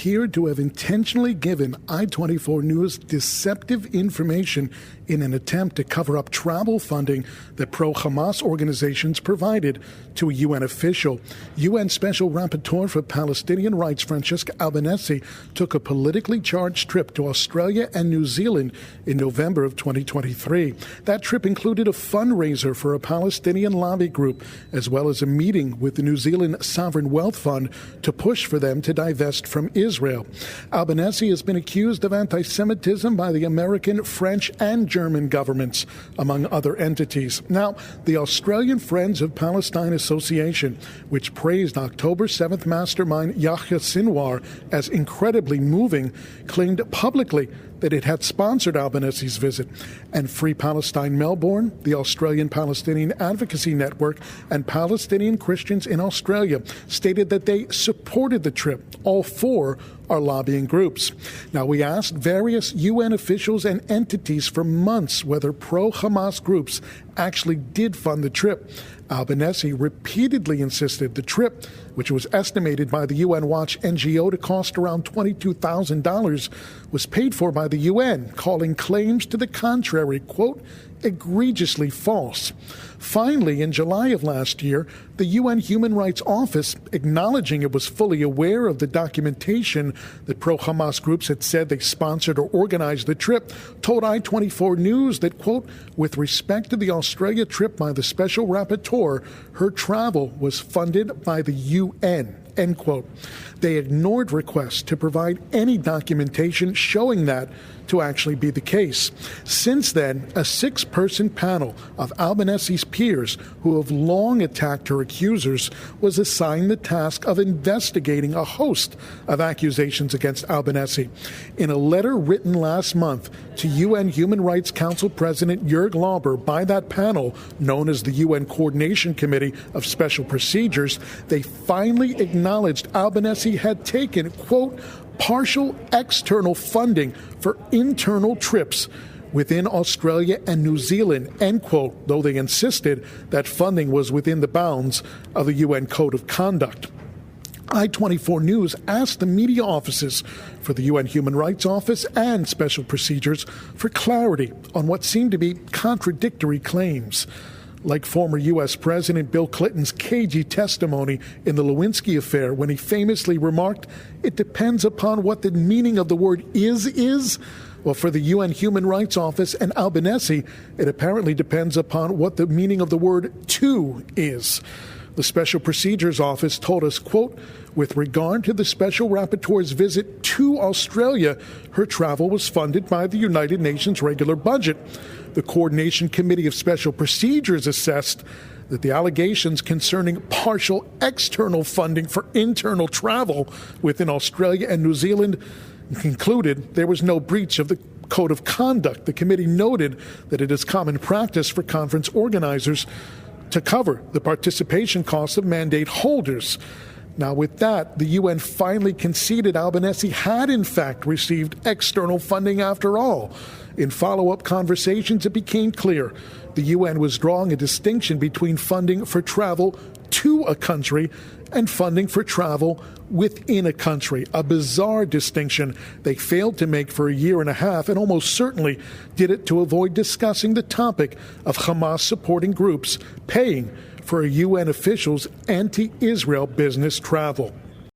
appeared to have intentionally given I-24 News deceptive information in an attempt to cover up travel funding that pro-Hamas organizations provided to a UN official. UN Special Rapporteur for Palestinian Rights Francesca Albanese took a politically charged trip to Australia and New Zealand in November of 2023. That trip included a fundraiser for a Palestinian lobby group, as well as a meeting with the New Zealand Sovereign Wealth Fund to push for them to divest from Israel. Albanese has been accused of anti-Semitism by the American, French, and German governments, among other entities. Now, the Australian Friends of Palestine Association, which praised October 7th mastermind Yahya Sinwar as incredibly moving, claimed publicly that it had sponsored Albanese's visit. And Free Palestine Melbourne, the Australian Palestinian Advocacy Network, and Palestinian Christians in Australia stated that they supported the trip. All four are lobbying groups. Now, we asked various UN officials and entities for months whether pro-Hamas groups actually did fund the trip. Albanese repeatedly insisted the trip, which was estimated by the UN Watch NGO to cost around $22,000, was paid for by the UN, calling claims to the contrary, quote, egregiously false. Finally, in July of last year, the UN Human Rights Office, acknowledging it was fully aware of the documentation that pro-Hamas groups had said they sponsored or organized the trip, told I-24 News that, quote, with respect to the Australia trip by the Special Rapporteur, her travel was funded by the UN. End quote. They ignored requests to provide any documentation showing that to actually be the case. Since then, a 6-person panel of Albanese's peers who have long attacked her accusers was assigned the task of investigating a host of accusations against Albanese. In a letter written last month to UN Human Rights Council President Jörg Lauber by that panel, known as the UN Coordination Committee of Special Procedures, they finally acknowledged Albanese had taken, quote, partial external funding for internal trips within Australia and New Zealand, end quote, though they insisted that funding was within the bounds of the UN Code of Conduct. I-24 News asked the media offices for the UN Human Rights Office and Special Procedures for clarity on what seemed to be contradictory claims. Like former U.S. President Bill Clinton's cagey testimony in the Lewinsky affair when he famously remarked, it depends upon what the meaning of the word is. Well, for the UN Human Rights Office and Albanese, it apparently depends upon what the meaning of the word to is. The Special Procedures Office told us, quote, with regard to the Special Rapporteur's visit to Australia, her travel was funded by the United Nations regular budget. The Coordination Committee of Special Procedures assessed that the allegations concerning partial external funding for internal travel within Australia and New Zealand concluded there was no breach of the Code of Conduct. The committee noted that it is common practice for conference organizers to cover the participation costs of mandate holders. Now, with that, the UN finally conceded Albanese had, in fact, received external funding after all. In follow-up conversations, it became clear the UN was drawing a distinction between funding for travel to a country and funding for travel within a country, a bizarre distinction they failed to make for a year and a half, and almost certainly did it to avoid discussing the topic of Hamas-supporting groups paying for a UN official's anti-Israel business travel.